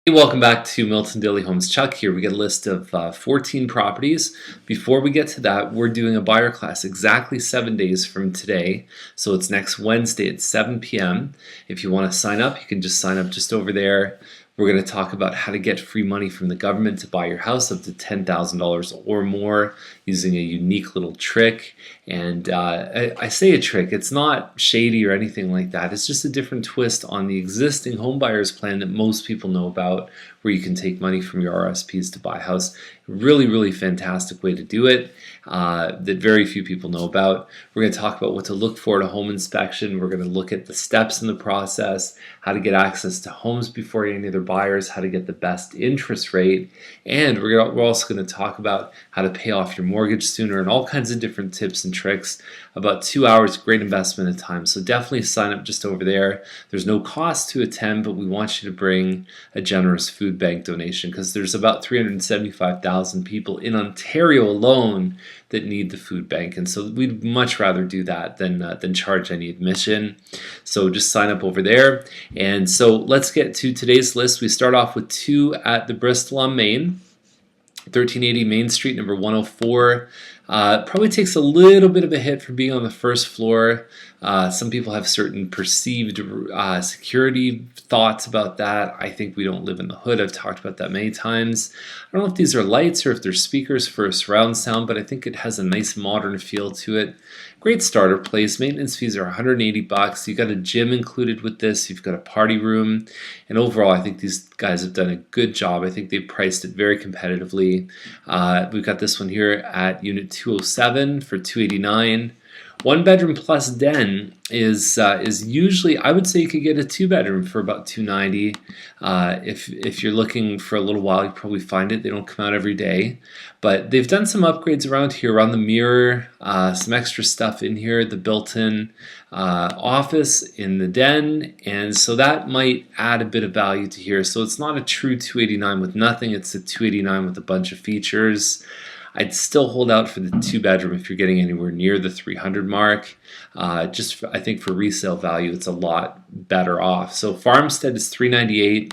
Hey, welcome back to Milton Daily Homes. Chuck here. We get a list of 14 properties. Before we get to that, we're doing a buyer class exactly 7 days from today. So it's next Wednesday at 7 p.m. If you want to sign up, you can just sign up just over there. We're going to talk about how to get free money from the government to buy your house up to $10,000 or more using a unique little trick. And I say a trick, it's not shady or anything like that. It's just a different twist on the existing home buyers plan that most people know about, where you can take money from your RSPs to buy a house. Really, really fantastic way to do it that very few people know about. We're going to talk about what to look for at a home inspection. We're going to look at the steps in the process, how to get access to homes before any other buyers, how to get the best interest rate, and we're also going to talk about how to pay off your mortgage sooner and all kinds of different tips and tricks. About 2 hours, great investment of time. So definitely sign up just over there. There's no cost to attend, but we want you to bring a generous food bank donation because there's about 375,000 people in Ontario alone that need the food bank, and so we'd much rather do that than charge any admission. So just sign up over there. And so let's get to today's list. We start off with 2 at the Bristol on Main, 1380 Main Street, number 104. Probably takes a little bit of a hit for being on the first floor. Some people have certain perceived security thoughts about that. I think we don't live in the hood. I've talked about that many times. I don't know if these are lights or if they're speakers for a surround sound, but I think it has a nice modern feel to it. Great starter place. Maintenance fees are $180. You got a gym included with this. You've got a party room, and overall, I think these guys have done a good job. I think they priced it very competitively. We've got this one here at Unit 207 for $289. 1 bedroom plus den is usually, I would say you could get a 2 bedroom for about $290. If you're looking for a little while, you probably find it. They don't come out every day, but they've done some upgrades around here, around the mirror, some extra stuff in here, the built-in office in the den, and so that might add a bit of value to here. So it's not a true 289 with nothing. It's a 289 with a bunch of features. I'd still hold out for the 2 bedroom if you're getting anywhere near the 300 mark. I think for resale value, it's a lot better off. So Farmstead is $398.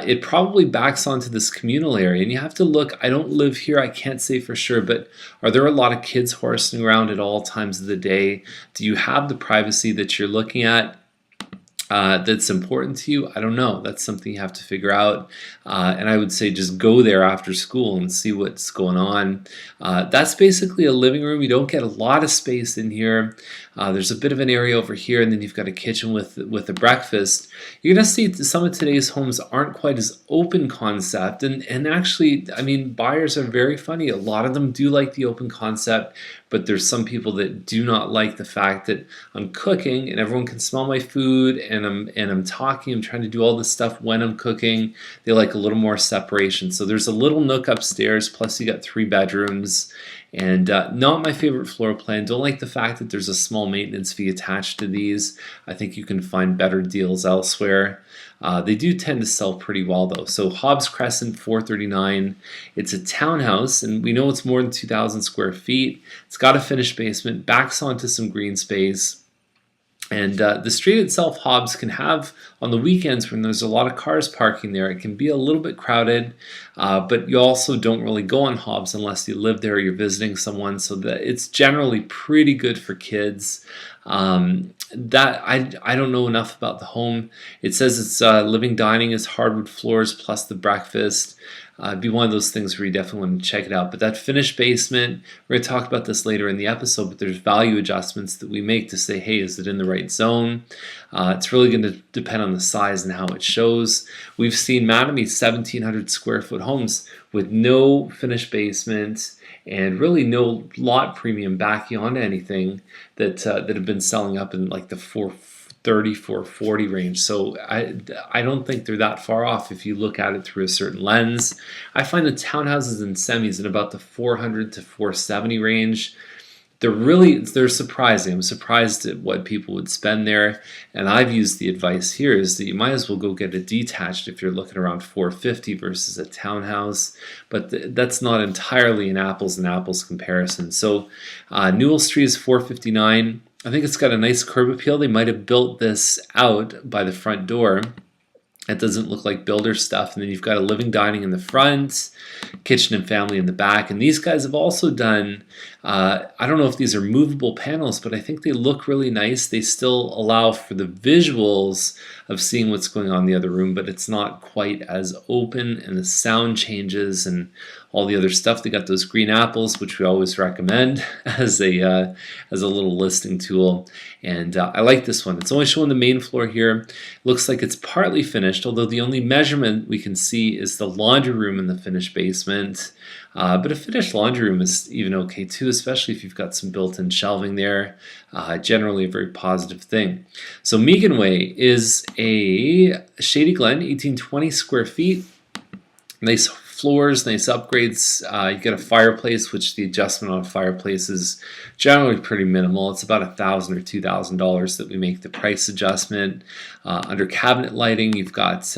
It probably backs onto this communal area, and you have to look. I don't live here, I can't say for sure, but are there a lot of kids horsing around at all times of the day? Do you have the privacy that you're looking at? That's important to you? I don't know. That's something you have to figure out. And I would say just go there after school and see what's going on. That's basically a living room. You don't get a lot of space in here. There's a bit of an area over here, and then you've got a kitchen with a breakfast. You're going to see some of today's homes aren't quite as open concept. And actually, I mean, buyers are very funny. A lot of them do like the open concept, but there's some people that do not like the fact that I'm cooking and everyone can smell my food, and I'm talking, I'm trying to do all this stuff when I'm cooking. They like a little more separation. So there's a little nook upstairs, plus you got 3 bedrooms. And not my favorite floor plan. Don't like the fact that there's a small maintenance fee attached to these. I think you can find better deals elsewhere. They do tend to sell pretty well though. So Hobbs Crescent, $439. It's a townhouse, and we know it's more than 2,000 square feet. It's got a finished basement, backs onto some green space. And the street itself, Hobbs, can have, on the weekends when there's a lot of cars parking there, it can be a little bit crowded, but you also don't really go on Hobbs unless you live there or you're visiting someone, so that it's generally pretty good for kids. That I don't know enough about the home. It says it's living dining is hardwood floors plus the breakfast. It'd be one of those things where you definitely want to check it out. But that finished basement, we're going to talk about this later in the episode, but there's value adjustments that we make to say, hey, is it in the right zone? It's really going to depend on the size and how it shows. We've seen Mattamy 1,700 square foot homes with no finished basement and really no lot premium backing onto anything that have been selling up in like the 430, 440 range. So I don't think they're that far off if you look at it through a certain lens. I find the townhouses and semis in about the 400 to 470 range. They're surprising. I'm surprised at what people would spend there. And I've used the advice here is that you might as well go get a detached if you're looking around 450 versus a townhouse. But that's not entirely an apples and apples comparison. So Newell Street is 459. I think it's got a nice curb appeal. They might have built this out by the front door. It doesn't look like builder stuff. And then you've got a living dining in the front, kitchen and family in the back. And these guys have also done, I don't know if these are movable panels, but I think they look really nice. They still allow for the visuals of seeing what's going on in the other room, but it's not quite as open, and the sound changes and all the other stuff. They got those green apples, which we always recommend as a little listing tool. And I like this one. It's only showing the main floor here. Looks like it's partly finished, although the only measurement we can see is the laundry room in the finished basement. But a finished laundry room is even okay too, especially if you've got some built-in shelving there. Generally a very positive thing. So Megan Way is a Shady Glen, 1820 square feet. Nice floors, nice upgrades. You get a fireplace, which the adjustment on a fireplace is generally pretty minimal. It's about $1,000 or $2,000 that we make the price adjustment. Under cabinet lighting, you've got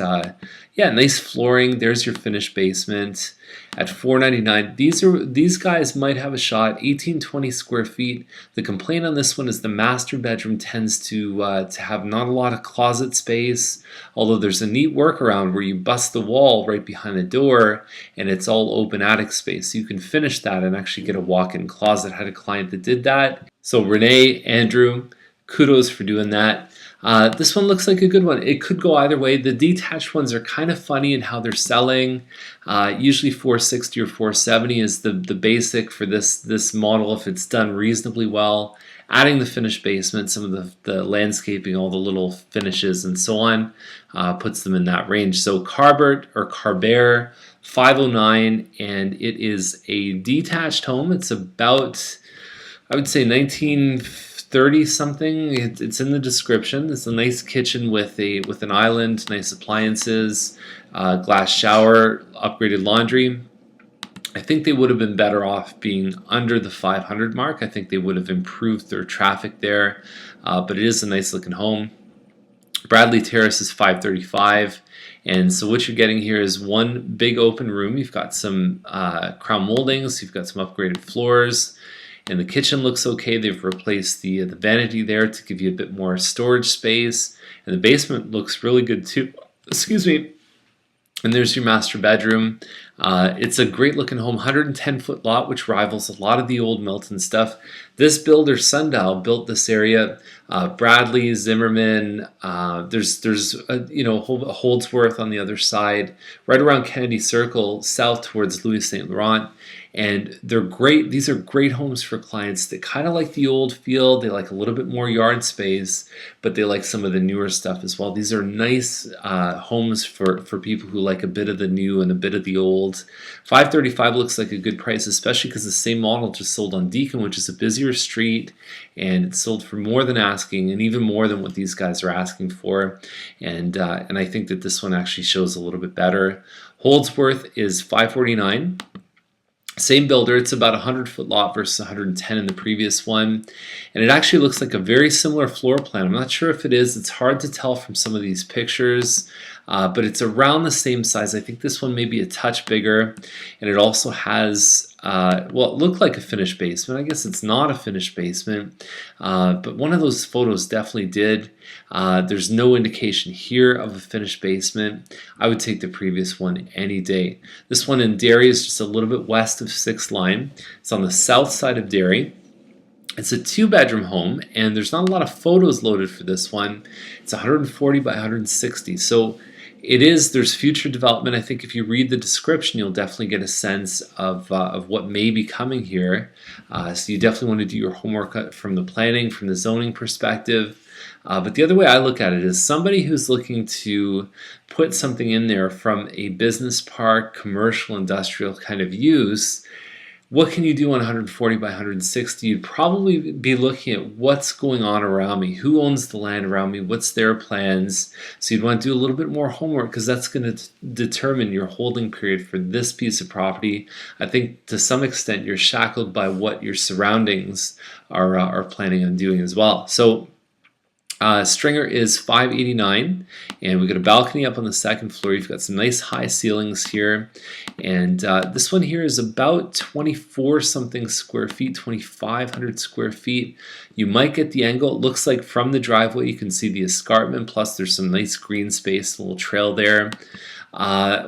nice flooring. There's your finished basement at $499. These guys might have a shot. 1820 square feet. The complaint on this one is the master bedroom tends to have not a lot of closet space, although there's a neat workaround where you bust the wall right behind the door and it's all open attic space. So you can finish that and actually get a walk-in closet. I had a client that did that. So Renee, Andrew, kudos for doing that. This one looks like a good one. It could go either way. The detached ones are kind of funny in how they're selling. Usually $460 or $470 is the basic for this model if it's done reasonably well. Adding the finished basement, some of the landscaping, all the little finishes and so on, puts them in that range. So Carbert or Carber, $509, and it is a detached home. It's about, I would say, 1930 something. It's in the description. It's a nice kitchen with an island, nice appliances, glass shower, upgraded laundry. I think they would have been better off being under the 500 mark. I think they would have improved their traffic there, but it is a nice looking home. Bradley Terrace is $535, and so what you're getting here is one big open room. You've got some crown moldings, you've got some upgraded floors, and the kitchen looks okay. They've replaced the vanity there to give you a bit more storage space, and the basement looks really good too. Excuse me. And there's your master bedroom. It's a great looking home, 110-foot lot, which rivals a lot of the old Milton stuff. This builder, Sundial, built this area. Bradley, Zimmerman, there's Holdsworth on the other side, right around Kennedy Circle, south towards Louis St. Laurent. And they're great. These are great homes for clients that kind of like the old feel. They like a little bit more yard space, but they like some of the newer stuff as well. These are nice homes for people who like a bit of the new and a bit of the old. $535 looks like a good price, especially because the same model just sold on Deacon, which is a busier street, and it sold for more than asking, and even more than what these guys are asking for. And I think that this one actually shows a little bit better. Holdsworth is $549. Same builder. It's about a 100-foot lot versus 110 in the previous one, and it actually looks like a very similar floor plan. I'm not sure if it is. It's hard to tell from some of these pictures, but it's around the same size. I think this one may be a touch bigger, and it also has it looked like a finished basement. I guess it's not a finished basement, but one of those photos definitely did. There's no indication here of a finished basement. I would take the previous one any day. This one in Derry is just a little bit west of 6th Line. It's on the south side of Derry. It's a 2-bedroom home, and there's not a lot of photos loaded for this one. It's 140 by 160. So there's future development. I think if you read the description, you'll definitely get a sense of what may be coming here. So you definitely want to do your homework from the planning, from the zoning perspective. But the other way I look at it is somebody who's looking to put something in there from a business park, commercial, industrial kind of use. What can you do on 140 by 160? You'd probably be looking at what's going on around me, who owns the land around me, what's their plans. So you'd want to do a little bit more homework because that's going to determine your holding period for this piece of property. I think to some extent you're shackled by what your surroundings are planning on doing as well. So Stringer is $589, and we've got a balcony up on the second floor. You've got some nice high ceilings here, and this one here is about 24 something square feet, 2,500 square feet. You might get the angle. It looks like from the driveway you can see the escarpment, plus there's some nice green space, a little trail there.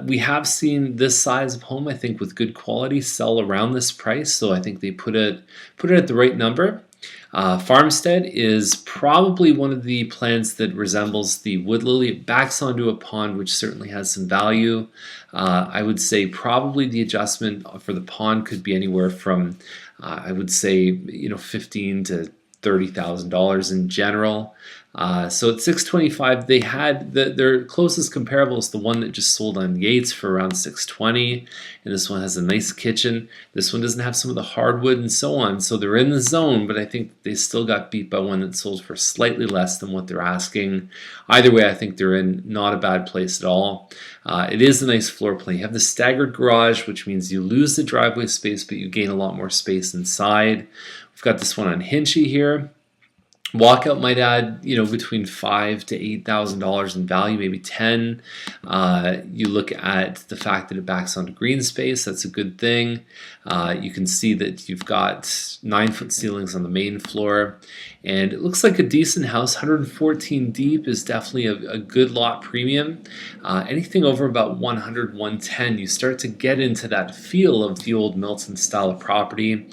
We have seen this size of home, I think, with good quality sell around this price, so I think they put it at the right number. Farmstead is probably one of the plants that resembles the wood lily. It backs onto a pond, which certainly has some value. I would say probably the adjustment for the pond could be anywhere from, I would say, $15,000 to $30,000 in general. So at $625, they had their closest comparable is the one that just sold on Yates for around $620, and this one has a nice kitchen. This one doesn't have some of the hardwood and so on, so they're in the zone, but I think they still got beat by one that sold for slightly less than what they're asking. Either way, I think they're in not a bad place at all. It is a nice floor plan. You have the staggered garage, which means you lose the driveway space, but you gain a lot more space inside. We've got this one on Hinchy here. Walkout might add, between $5,000 to $8,000 in value, maybe 10. You look at the fact that it backs onto green space. That's a good thing. You can see that you've got 9-foot ceilings on the main floor, and it looks like a decent house. 114 deep is definitely a good lot premium. Anything over about 100, 110, you start to get into that feel of the old Milton style of property.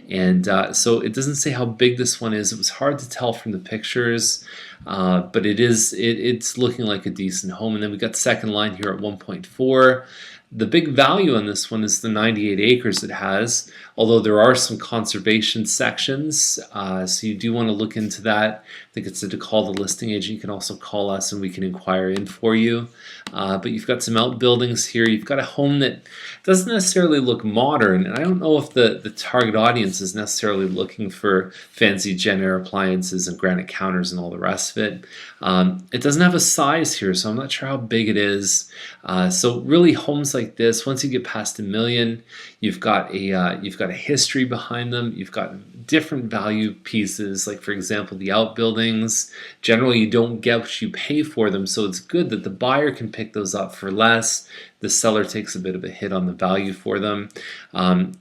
And so it doesn't say how big this one is. It was hard to tell from the pictures, but it's looking like a decent home. And then we got second line here at 1.4. The big value on this one is the 98 acres it has, although there are some conservation sections, so you do want to look into that. I think it's to call the listing agent. You can also call us and we can inquire in for you. But you've got some outbuildings here. You've got a home that doesn't necessarily look modern, and I don't know if the target audience is necessarily looking for fancy Jenn-Air appliances and granite counters and all the rest of it. It doesn't have a size here, so I'm not sure how big it is. So really, homes like this, once you get past $1 million, you've got a history behind them. You've got different value pieces, like for example the outbuildings. Generally, you don't get what you pay for them, so it's good that the buyer can pick those up for less. The seller takes a bit of a hit on the value for them.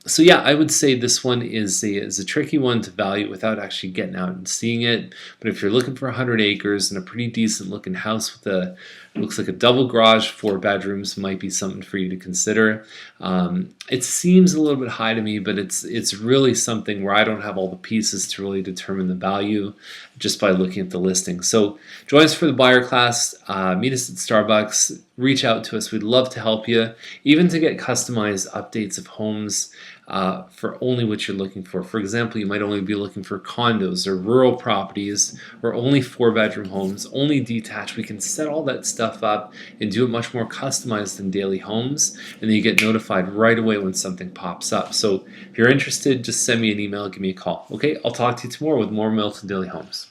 So yeah, I would say this one is a tricky one to value without actually getting out and seeing it. But if you're looking for 100 acres and a pretty decent looking house with looks like a double garage, 4 bedrooms, might be something for you to consider. It seems a little bit high to me, but it's really something where I don't have all the pieces to really determine the value just by looking at the listing. So join us for the buyer class. Meet us at Starbucks. Reach out to us. We'd love to help you, even to get customized updates of homes for only what you're looking for. For example, you might only be looking for condos or rural properties or only 4-bedroom homes, only detached. We can set all that stuff up and do it much more customized than daily homes, and then you get notified right away when something pops up. So if you're interested, just send me an email, give me a call. Okay, I'll talk to you tomorrow with more Milton Daily Homes.